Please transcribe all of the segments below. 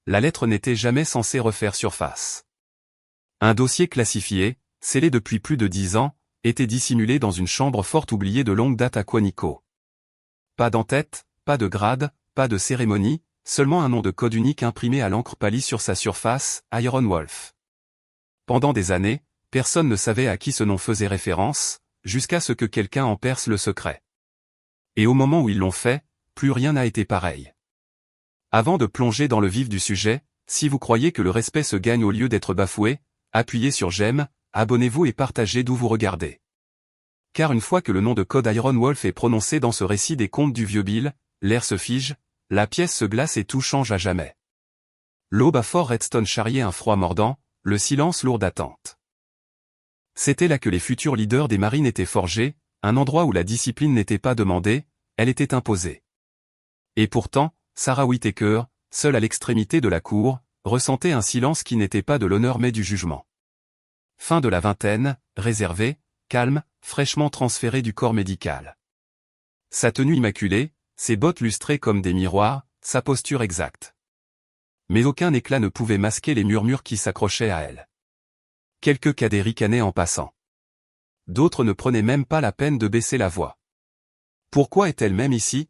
la lettre n'était jamais censée refaire surface. Un dossier classifié, scellé depuis plus de 10 ans, était dissimulé dans une chambre forte oubliée de longue date à Quantico. Pas d'en-tête, pas de grade, pas de cérémonie, seulement un nom de code unique imprimé à l'encre pâlie sur sa surface, Iron Wolf. Pendant des années, personne ne savait à qui ce nom faisait référence, jusqu'à ce que quelqu'un en perce le secret. Et au moment où ils l'ont fait, plus rien n'a été pareil. Avant de plonger dans le vif du sujet, si vous croyez que le respect se gagne au lieu d'être bafoué, appuyez sur j'aime, abonnez-vous et partagez d'où vous regardez. Car une fois que le nom de code Iron Wolf est prononcé dans ce récit des contes du vieux Bill, l'air se fige, la pièce se glace et tout change à jamais. L'aube à Fort Redstone charriait un froid mordant, le silence lourd d'attente. C'était là que les futurs leaders des marines étaient forgés, un endroit où la discipline n'était pas demandée, elle était imposée. Et pourtant, Sarah Whittaker, seule à l'extrémité de la cour, ressentait un silence qui n'était pas de l'honneur mais du jugement. Fin de la vingtaine, réservé, calme, fraîchement transféré du corps médical. Sa tenue immaculée, ses bottes lustrées comme des miroirs, sa posture exacte. Mais aucun éclat ne pouvait masquer les murmures qui s'accrochaient à elle. Quelques cadets ricanaient en passant. D'autres ne prenaient même pas la peine de baisser la voix. Pourquoi est-elle même ici?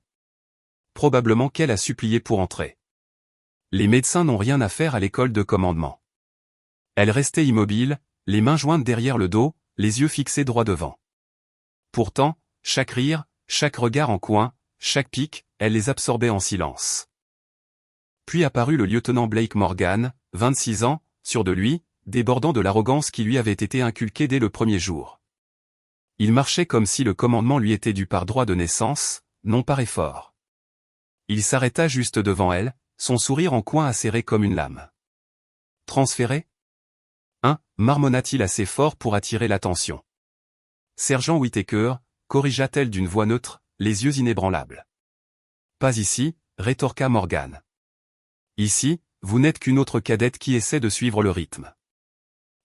Probablement qu'elle a supplié pour entrer. Les médecins n'ont rien à faire à l'école de commandement. Elle restait immobile, les mains jointes derrière le dos, les yeux fixés droit devant. Pourtant, chaque rire, chaque regard en coin, chaque pique, elle les absorbait en silence. Puis apparut le lieutenant Blake Morgan, 26 ans, sûr de lui, débordant de l'arrogance qui lui avait été inculquée dès le premier jour. Il marchait comme si le commandement lui était dû par droit de naissance, non par effort. Il s'arrêta juste devant elle, son sourire en coin acéré comme une lame. Transféré? Marmonna-t-il assez fort pour attirer l'attention. Sergent Whittaker, corrigea-t-elle d'une voix neutre, les yeux inébranlables. Pas ici, rétorqua Morgan. Ici, vous n'êtes qu'une autre cadette qui essaie de suivre le rythme.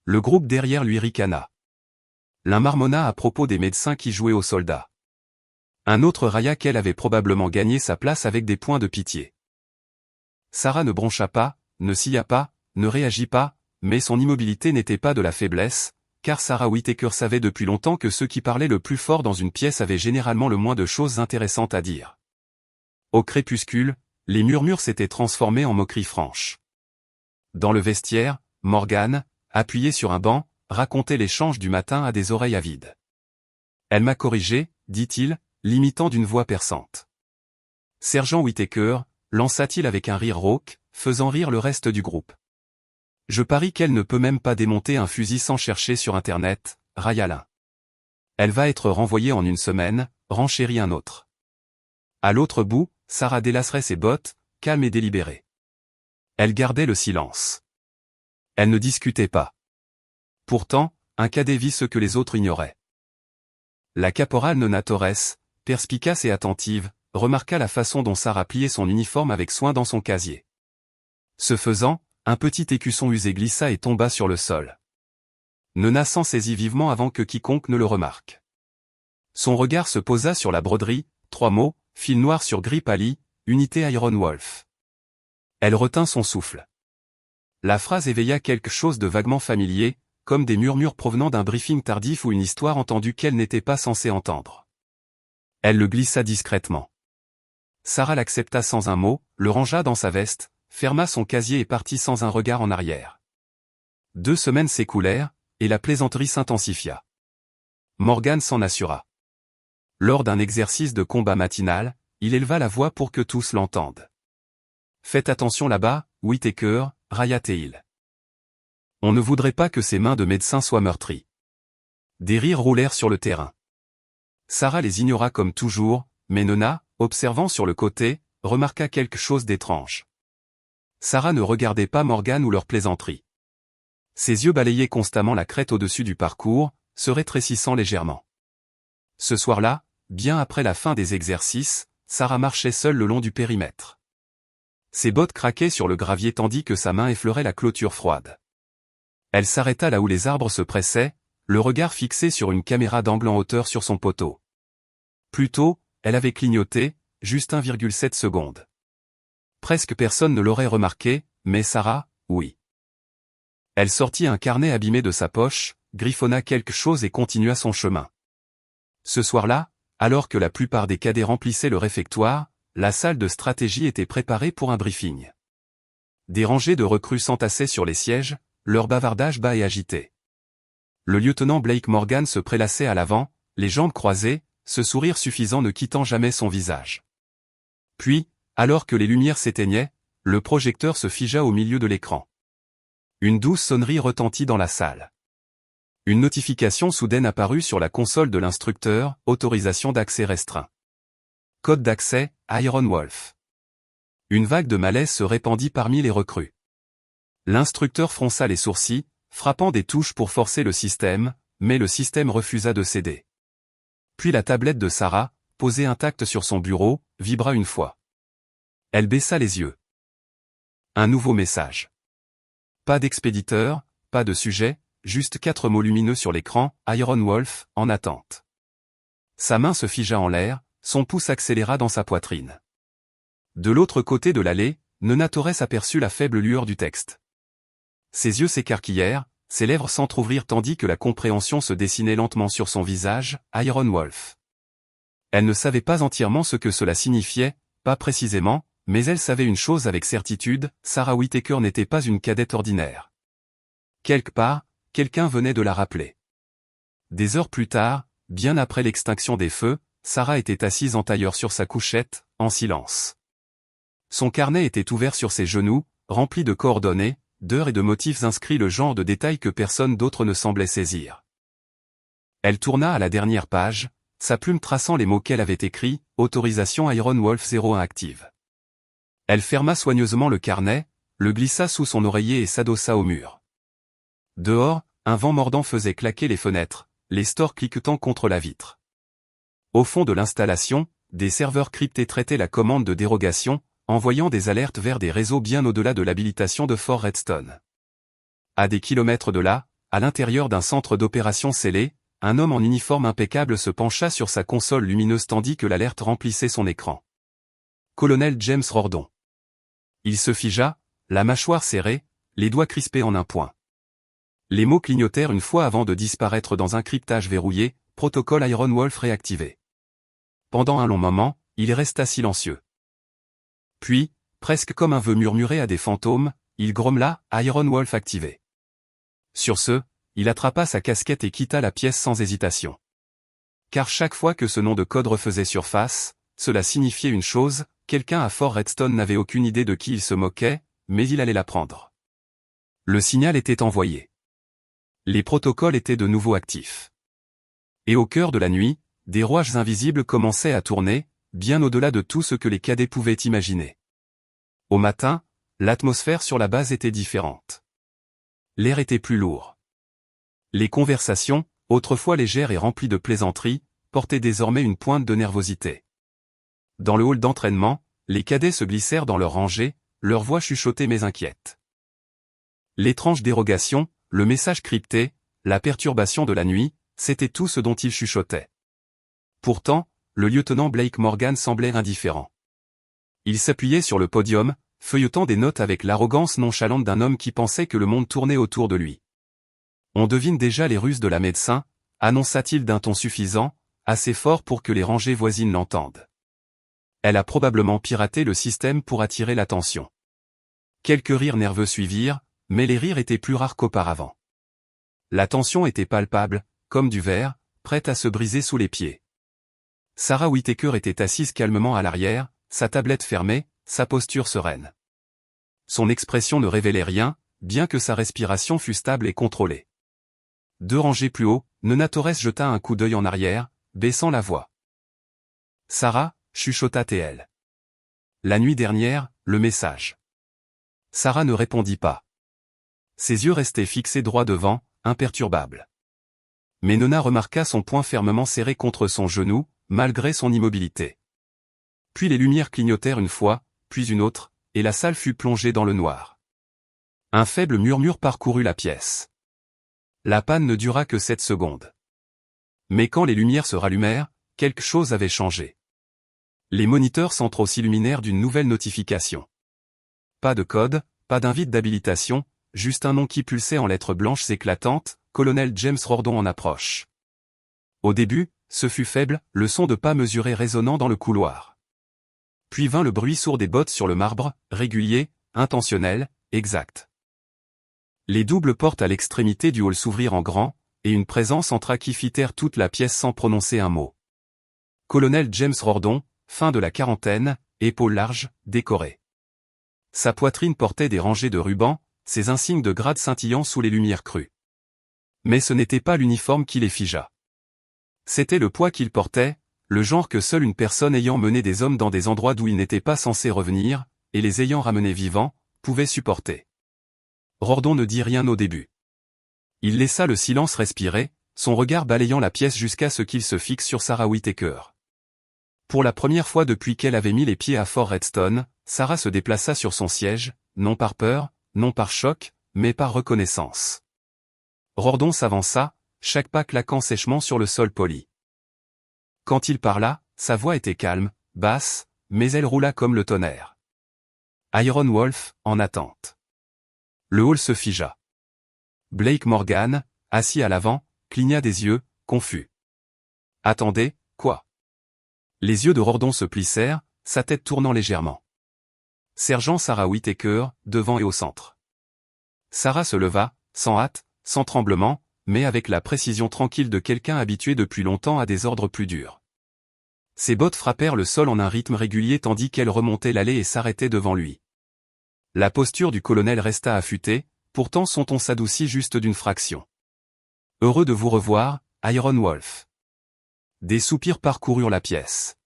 Le groupe derrière lui ricana. L'un marmonna à propos des médecins qui jouaient aux soldats. Un autre railla qu'elle avait probablement gagné sa place avec des points de pitié. Sarah ne broncha pas, ne scia pas, ne réagit pas, mais son immobilité n'était pas de la faiblesse, car Sarah Whittaker savait depuis longtemps que ceux qui parlaient le plus fort dans une pièce avaient généralement le moins de choses intéressantes à dire. Au crépuscule, les murmures s'étaient transformés en moqueries franches. Dans le vestiaire, Morgan, appuyé sur un banc, racontait l'échange du matin à des oreilles avides. Elle m'a corrigé, dit-il, l'imitant d'une voix perçante. Sergent Whittaker, lança-t-il avec un rire rauque, faisant rire le reste du groupe. Je parie qu'elle ne peut même pas démonter un fusil sans chercher sur Internet, railla l'un. Elle va être renvoyée en une semaine, renchérit un autre. À l'autre bout, Sarah délacerait ses bottes, calme et délibérée. Elle gardait le silence. Elle ne discutait pas. Pourtant, un cadet vit ce que les autres ignoraient. La caporale Nona Torres, perspicace et attentive, remarqua la façon dont Sarah pliait son uniforme avec soin dans son casier. Ce faisant, un petit écusson usé glissa et tomba sur le sol. Nona s'en saisit vivement avant que quiconque ne le remarque. Son regard se posa sur la broderie, 3 mots, fil noir sur gris pâli, unité Iron Wolf. Elle retint son souffle. La phrase éveilla quelque chose de vaguement familier, comme des murmures provenant d'un briefing tardif ou une histoire entendue qu'elle n'était pas censée entendre. Elle le glissa discrètement. Sarah l'accepta sans un mot, le rangea dans sa veste, ferma son casier et partit sans un regard en arrière. 2 semaines s'écoulèrent, et la plaisanterie s'intensifia. Morgan s'en assura. Lors d'un exercice de combat matinal, il éleva la voix pour que tous l'entendent. Faites attention là-bas, Whittaker, railla-t-il. On ne voudrait pas que ses mains de médecin soient meurtries. Des rires roulèrent sur le terrain. Sarah les ignora comme toujours, mais Nona, observant sur le côté, remarqua quelque chose d'étrange. Sarah ne regardait pas Morgan ou leur plaisanterie. Ses yeux balayaient constamment la crête au-dessus du parcours, se rétrécissant légèrement. Ce soir-là, bien après la fin des exercices, Sarah marchait seule le long du périmètre. Ses bottes craquaient sur le gravier tandis que sa main effleurait la clôture froide. Elle s'arrêta là où les arbres se pressaient, le regard fixé sur une caméra d'angle en hauteur sur son poteau. Plus tôt, elle avait clignoté, juste 1,7 secondes. Presque personne ne l'aurait remarqué, mais Sarah, oui. Elle sortit un carnet abîmé de sa poche, griffonna quelque chose et continua son chemin. Ce soir-là, alors que la plupart des cadets remplissaient le réfectoire, la salle de stratégie était préparée pour un briefing. Des rangées de recrues s'entassaient sur les sièges, leur bavardage bas et agité. Le lieutenant Blake Morgan se prélassait à l'avant, les jambes croisées, ce sourire suffisant ne quittant jamais son visage. Puis, alors que les lumières s'éteignaient, le projecteur se figea au milieu de l'écran. Une douce sonnerie retentit dans la salle. Une notification soudaine apparut sur la console de l'instructeur, autorisation d'accès restreint. Code d'accès, Iron Wolf. Une vague de malaise se répandit parmi les recrues. L'instructeur fronça les sourcils, frappant des touches pour forcer le système, mais le système refusa de céder. Puis la tablette de Sarah, posée intacte sur son bureau, vibra une fois. Elle baissa les yeux. Un nouveau message. Pas d'expéditeur, pas de sujet, juste 4 mots lumineux sur l'écran, Iron Wolf, en attente. Sa main se figea en l'air, son pouce accéléra dans sa poitrine. De l'autre côté de l'allée, Nona Torres aperçut la faible lueur du texte. Ses yeux s'écarquillèrent, ses lèvres s'entr'ouvrirent tandis que la compréhension se dessinait lentement sur son visage, Iron Wolf. Elle ne savait pas entièrement ce que cela signifiait, pas précisément, mais elle savait une chose avec certitude, Sarah Whittaker n'était pas une cadette ordinaire. Quelque part, quelqu'un venait de la rappeler. Des heures plus tard, bien après l'extinction des feux, Sarah était assise en tailleur sur sa couchette, en silence. Son carnet était ouvert sur ses genoux, rempli de coordonnées, d'heures et de motifs inscrits, le genre de détails que personne d'autre ne semblait saisir. Elle tourna à la dernière page, sa plume traçant les mots qu'elle avait écrits, autorisation Iron Wolf 01 active. Elle ferma soigneusement le carnet, le glissa sous son oreiller et s'adossa au mur. Dehors, un vent mordant faisait claquer les fenêtres, les stores cliquetant contre la vitre. Au fond de l'installation, des serveurs cryptés traitaient la commande de dérogation, envoyant des alertes vers des réseaux bien au-delà de l'habilitation de Fort Redstone. À des kilomètres de là, à l'intérieur d'un centre d'opération scellé, un homme en uniforme impeccable se pencha sur sa console lumineuse tandis que l'alerte remplissait son écran. Colonel James Rordon. Il se figea, la mâchoire serrée, les doigts crispés en un point. Les mots clignotèrent une fois avant de disparaître dans un cryptage verrouillé, protocole Iron Wolf réactivé. Pendant un long moment, il resta silencieux. Puis, presque comme un vœu murmuré à des fantômes, il grommela, Iron Wolf activé. Sur ce, il attrapa sa casquette et quitta la pièce sans hésitation. Car chaque fois que ce nom de code refaisait surface, cela signifiait une chose, quelqu'un à Fort Redstone n'avait aucune idée de qui il se moquait, mais il allait l'apprendre. Le signal était envoyé. Les protocoles étaient de nouveau actifs. Et au cœur de la nuit, des rouages invisibles commençaient à tourner, bien au-delà de tout ce que les cadets pouvaient imaginer. Au matin, l'atmosphère sur la base était différente. L'air était plus lourd. Les conversations, autrefois légères et remplies de plaisanteries, portaient désormais une pointe de nervosité. Dans le hall d'entraînement, les cadets se glissèrent dans leur rangée, leur voix chuchotée mais inquiète. L'étrange dérogation, le message crypté, la perturbation de la nuit, c'était tout ce dont ils chuchotaient. Pourtant, le lieutenant Blake Morgan semblait indifférent. Il s'appuyait sur le podium, feuilletant des notes avec l'arrogance nonchalante d'un homme qui pensait que le monde tournait autour de lui. On devine déjà les ruses de la médecin, annonça-t-il d'un ton suffisant, assez fort pour que les rangées voisines l'entendent. Elle a probablement piraté le système pour attirer l'attention. Quelques rires nerveux suivirent, mais les rires étaient plus rares qu'auparavant. La tension était palpable, comme du verre, prête à se briser sous les pieds. Sarah Whittaker était assise calmement à l'arrière, sa tablette fermée, sa posture sereine. Son expression ne révélait rien, bien que sa respiration fût stable et contrôlée. 2 rangées plus haut, Nona Torres jeta un coup d'œil en arrière, baissant la voix. « Sarah » chuchota-t-elle. La nuit dernière, le message. Sarah ne répondit pas. Ses yeux restaient fixés droit devant, imperturbables. Mais Nona remarqua son poing fermement serré contre son genou, malgré son immobilité. Puis les lumières clignotèrent une fois, puis une autre, et la salle fut plongée dans le noir. Un faible murmure parcourut la pièce. La panne ne dura que 7 secondes. Mais quand les lumières se rallumèrent, quelque chose avait changé. Les moniteurs centraux s'illuminèrent d'une nouvelle notification. Pas de code, pas d'invite d'habilitation, juste un nom qui pulsait en lettres blanches éclatantes, Colonel James Rordon en approche. Au début, ce fut faible, le son de pas mesurés résonnant dans le couloir. Puis vint le bruit sourd des bottes sur le marbre, régulier, intentionnel, exact. Les doubles portes à l'extrémité du hall s'ouvrirent en grand, et une présence entra qui fit taire toute la pièce sans prononcer un mot. Colonel James Rordon, fin de la quarantaine, épaules larges, décoré. Sa poitrine portait des rangées de rubans, ses insignes de grade scintillant sous les lumières crues. Mais ce n'était pas l'uniforme qui les figea. C'était le poids qu'il portait, le genre que seule une personne ayant mené des hommes dans des endroits d'où ils n'étaient pas censés revenir, et les ayant ramenés vivants, pouvait supporter. Rordon ne dit rien au début. Il laissa le silence respirer, son regard balayant la pièce jusqu'à ce qu'il se fixe sur Sarah Whittaker. Pour la première fois depuis qu'elle avait mis les pieds à Fort Redstone, Sarah se déplaça sur son siège, non par peur, non par choc, mais par reconnaissance. Rordon s'avança, chaque pas claquant sèchement sur le sol poli. Quand il parla, sa voix était calme, basse, mais elle roula comme le tonnerre. Iron Wolf, en attente. Le hall se figea. Blake Morgan, assis à l'avant, cligna des yeux, confus. Attendez, quoi? Les yeux de Rordon se plissèrent, sa tête tournant légèrement. Sergent Sarah Whittaker, devant et au centre. Sarah se leva, sans hâte, sans tremblement, mais avec la précision tranquille de quelqu'un habitué depuis longtemps à des ordres plus durs. Ses bottes frappèrent le sol en un rythme régulier tandis qu'elle remontait l'allée et s'arrêtait devant lui. La posture du colonel resta affûtée, pourtant son ton s'adoucit juste d'une fraction. Heureux de vous revoir, Iron Wolf. Des soupirs parcoururent la pièce.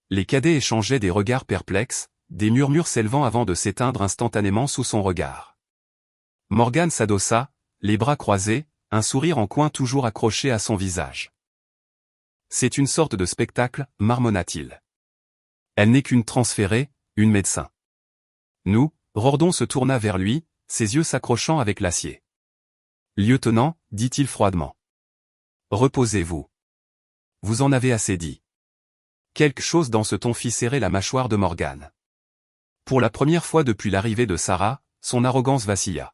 Les cadets échangeaient des regards perplexes, des murmures s'élevant avant de s'éteindre instantanément sous son regard. Morgan s'adossa, les bras croisés, un sourire en coin toujours accroché à son visage. C'est une sorte de spectacle, marmonna-t-il. Elle n'est qu'une transférée, une médecin. Nous, Rordon se tourna vers lui, ses yeux s'accrochant avec l'acier. Lieutenant, dit-il froidement. Reposez-vous. Vous en avez assez dit. Quelque chose dans ce ton fit serrer la mâchoire de Morgan. Pour la première fois depuis l'arrivée de Sarah, son arrogance vacilla.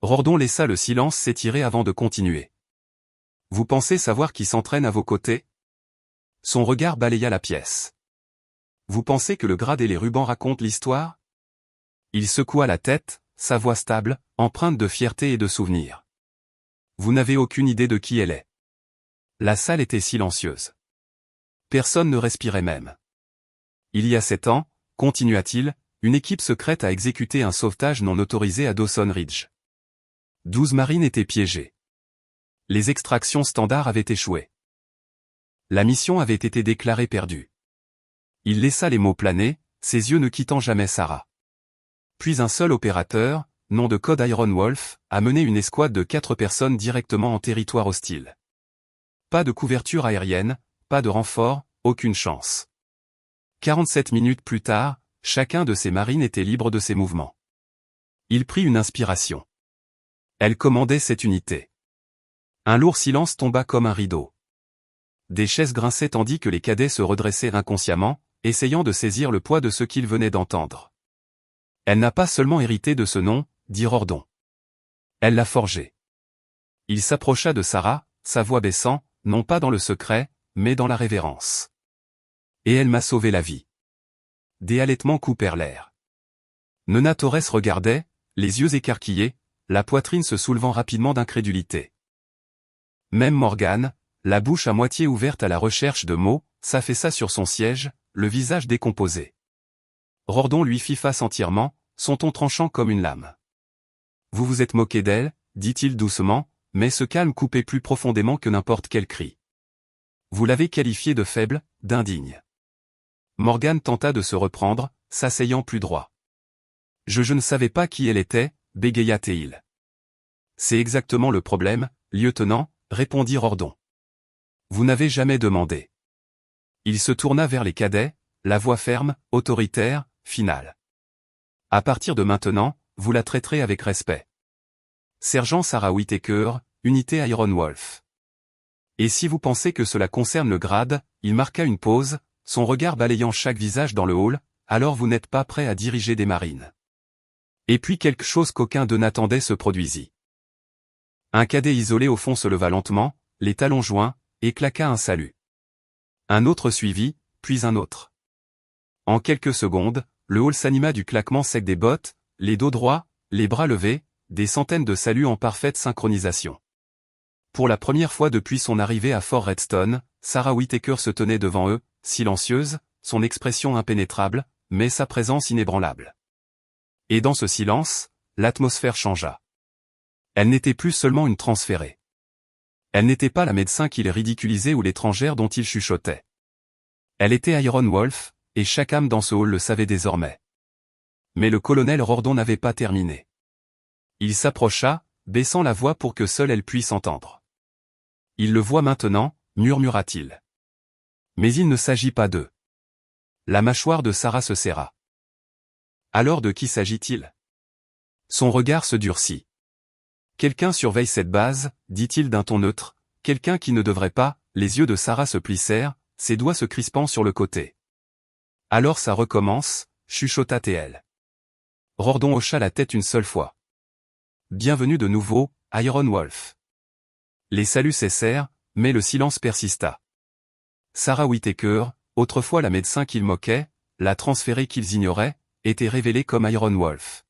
Rordon laissa le silence s'étirer avant de continuer. Vous pensez savoir qui s'entraîne à vos côtés? Son regard balaya la pièce. Vous pensez que le grade et les rubans racontent l'histoire? Il secoua la tête, sa voix stable, empreinte de fierté et de souvenir. Vous n'avez aucune idée de qui elle est. La salle était silencieuse. Personne ne respirait même. Il y a 7 ans, continua-t-il, une équipe secrète a exécuté un sauvetage non autorisé à Dawson Ridge. 12 marines étaient piégées. Les extractions standards avaient échoué. La mission avait été déclarée perdue. Il laissa les mots planer, ses yeux ne quittant jamais Sarah. Puis un seul opérateur, nom de code Iron Wolf, a mené une escouade de 4 personnes directement en territoire hostile. Pas de couverture aérienne, pas de renfort, aucune chance. 47 minutes plus tard, chacun de ces marines était libre de ses mouvements. Il prit une inspiration. Elle commandait cette unité. Un lourd silence tomba comme un rideau. Des chaises grinçaient tandis que les cadets se redressaient inconsciemment, essayant de saisir le poids de ce qu'ils venaient d'entendre. Elle n'a pas seulement hérité de ce nom, dit Rordon. Elle l'a forgé. Il s'approcha de Sarah, sa voix baissant, non pas dans le secret, mais dans la révérence. Et elle m'a sauvé la vie. Des halètements coupèrent l'air. Nona Torres regardait, les yeux écarquillés, la poitrine se soulevant rapidement d'incrédulité. Même Morgan, la bouche à moitié ouverte à la recherche de mots, s'affaissa sur son siège, le visage décomposé. Rordon lui fit face entièrement, son ton tranchant comme une lame. Vous vous êtes moqué d'elle, dit-il doucement, mais ce calme coupait plus profondément que n'importe quel cri. Vous l'avez qualifiée de faible, d'indigne. Morgan tenta de se reprendre, s'asseyant plus droit. Je ne savais pas qui elle était, bégaya-t-il. C'est exactement le problème, lieutenant, répondit Rordon. Vous n'avez jamais demandé. Il se tourna vers les cadets, la voix ferme, autoritaire, finale. À partir de maintenant, vous la traiterez avec respect. Sergent Sarah Whittaker, unité Iron Wolf. Et si vous pensez que cela concerne le grade, il marqua une pause, son regard balayant chaque visage dans le hall, alors vous n'êtes pas prêt à diriger des marines. Et puis quelque chose qu'aucun d'eux n'attendait se produisit. Un cadet isolé au fond se leva lentement, les talons joints, et claqua un salut. Un autre suivit, puis un autre. En quelques secondes, le hall s'anima du claquement sec des bottes, les dos droits, les bras levés, des centaines de saluts en parfaite synchronisation. Pour la première fois depuis son arrivée à Fort Redstone, Sarah Whittaker se tenait devant eux, silencieuse, son expression impénétrable, mais sa présence inébranlable. Et dans ce silence, l'atmosphère changea. Elle n'était plus seulement une transférée. Elle n'était pas la médecin qu'il ridiculisait ou l'étrangère dont il chuchotait. Elle était Iron Wolf, et chaque âme dans ce hall le savait désormais. Mais le colonel Rordon n'avait pas terminé. Il s'approcha, baissant la voix pour que seule elle puisse entendre. « Il le voit maintenant », murmura-t-il. Mais il ne s'agit pas d'eux. La mâchoire de Sarah se serra. Alors de qui s'agit-il? Son regard se durcit. Quelqu'un surveille cette base, dit-il d'un ton neutre, quelqu'un qui ne devrait pas, les yeux de Sarah se plissèrent, ses doigts se crispant sur le côté. Alors ça recommence, chuchota-t-elle. Rordon hocha la tête une seule fois. Bienvenue de nouveau, Iron Wolf. Les saluts cessèrent, mais le silence persista. Sarah Whittaker, autrefois la médecin qu'ils moquaient, la transférée qu'ils ignoraient, était révélée comme Iron Wolf.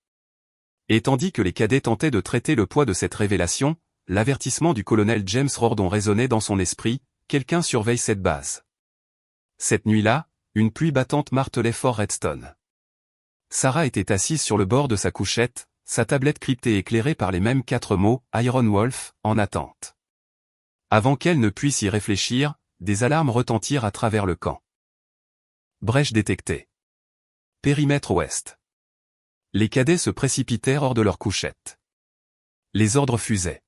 Et tandis que les cadets tentaient de traiter le poids de cette révélation, l'avertissement du colonel James Rordon résonnait dans son esprit, quelqu'un surveille cette base. Cette nuit-là, une pluie battante martelait Fort Redstone. Sarah était assise sur le bord de sa couchette, sa tablette cryptée éclairée par les mêmes 4 mots, Iron Wolf, en attente. Avant qu'elle ne puisse y réfléchir, des alarmes retentirent à travers le camp. Brèche détectée. Périmètre ouest. Les cadets se précipitèrent hors de leur couchette. Les ordres fusaient.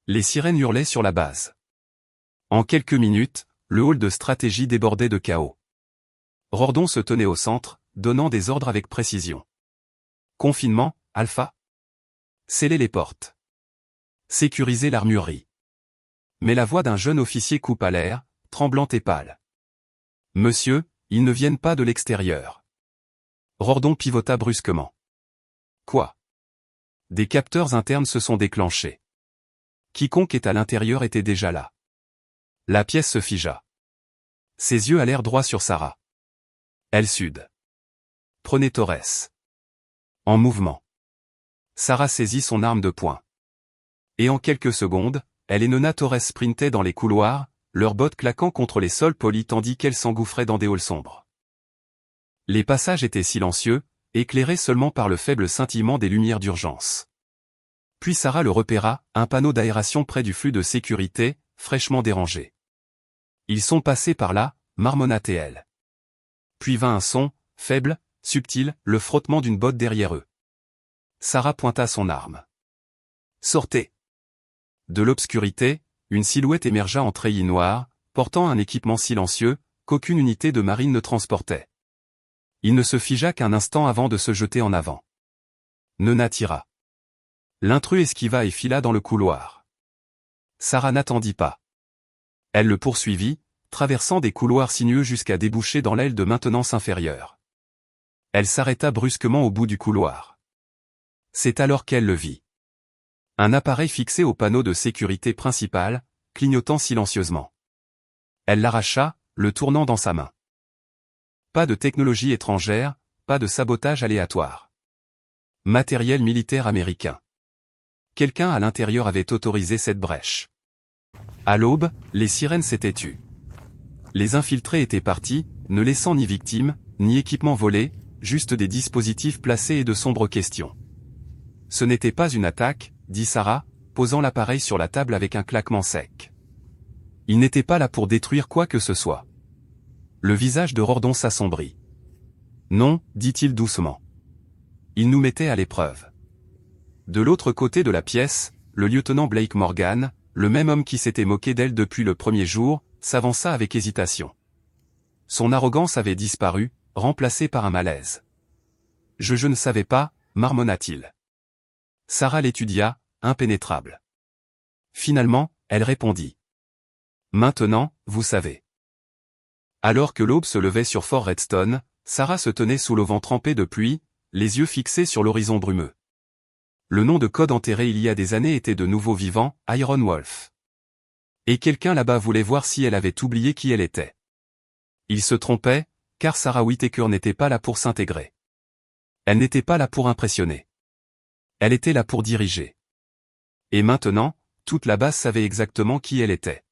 Les sirènes hurlaient sur la base. En quelques minutes, le hall de stratégie débordait de chaos. Rordon se tenait au centre, donnant des ordres avec précision. Confinement, Alpha. Scellez les portes. Sécurisez l'armurerie. Mais la voix d'un jeune officier coupa l'air, tremblante et pâle. Monsieur, ils ne viennent pas de l'extérieur. Rordon pivota brusquement. Quoi? Des capteurs internes se sont déclenchés. Quiconque est à l'intérieur était déjà là. La pièce se figea. Ses yeux allèrent droit sur Sarah. Elle sude. Prenez Torres. En mouvement. Sarah saisit son arme de poing. Et en quelques secondes, elle et Nona Torres sprintaient dans les couloirs, leurs bottes claquant contre les sols polis tandis qu'elles s'engouffraient dans des halls sombres. Les passages étaient silencieux, éclairés seulement par le faible scintillement des lumières d'urgence. Puis Sarah le repéra, un panneau d'aération près du flux de sécurité, fraîchement dérangé. Ils sont passés par là, marmonna-t-elle. Puis vint un son, faible, subtil, le frottement d'une botte derrière eux. Sarah pointa son arme. Sortez. De l'obscurité, une silhouette émergea en treillis noir, portant un équipement silencieux, qu'aucune unité de marine ne transportait. Il ne se figea qu'un instant avant de se jeter en avant. Nona tira. L'intrus esquiva et fila dans le couloir. Sarah n'attendit pas. Elle le poursuivit, traversant des couloirs sinueux jusqu'à déboucher dans l'aile de maintenance inférieure. Elle s'arrêta brusquement au bout du couloir. C'est alors qu'elle le vit. Un appareil fixé au panneau de sécurité principal, clignotant silencieusement. Elle l'arracha, le tournant dans sa main. Pas de technologie étrangère, pas de sabotage aléatoire. Matériel militaire américain. Quelqu'un à l'intérieur avait autorisé cette brèche. À l'aube, les sirènes s'étaient tues. Les infiltrés étaient partis, ne laissant ni victimes, ni équipements volés, juste des dispositifs placés et de sombres questions. Ce n'était pas une attaque, dit Sarah, posant l'appareil sur la table avec un claquement sec. Il n'était pas là pour détruire quoi que ce soit. Le visage de Rordon s'assombrit. Non, dit-il doucement. Il nous mettait à l'épreuve. De l'autre côté de la pièce, le lieutenant Blake Morgan, le même homme qui s'était moqué d'elle depuis le premier jour, s'avança avec hésitation. Son arrogance avait disparu, remplacée par un malaise. Je ne savais pas, marmonna-t-il. Sarah l'étudia, impénétrable. Finalement, elle répondit. Maintenant, vous savez. Alors que l'aube se levait sur Fort Redstone, Sarah se tenait sous l'auvent trempé de pluie, les yeux fixés sur l'horizon brumeux. Le nom de code enterré il y a des années était de nouveau vivant, Iron Wolf. Et quelqu'un là-bas voulait voir si elle avait oublié qui elle était. Il se trompait, car Sarah Whittaker n'était pas là pour s'intégrer. Elle n'était pas là pour impressionner. Elle était là pour diriger. Et maintenant, toute la base savait exactement qui elle était.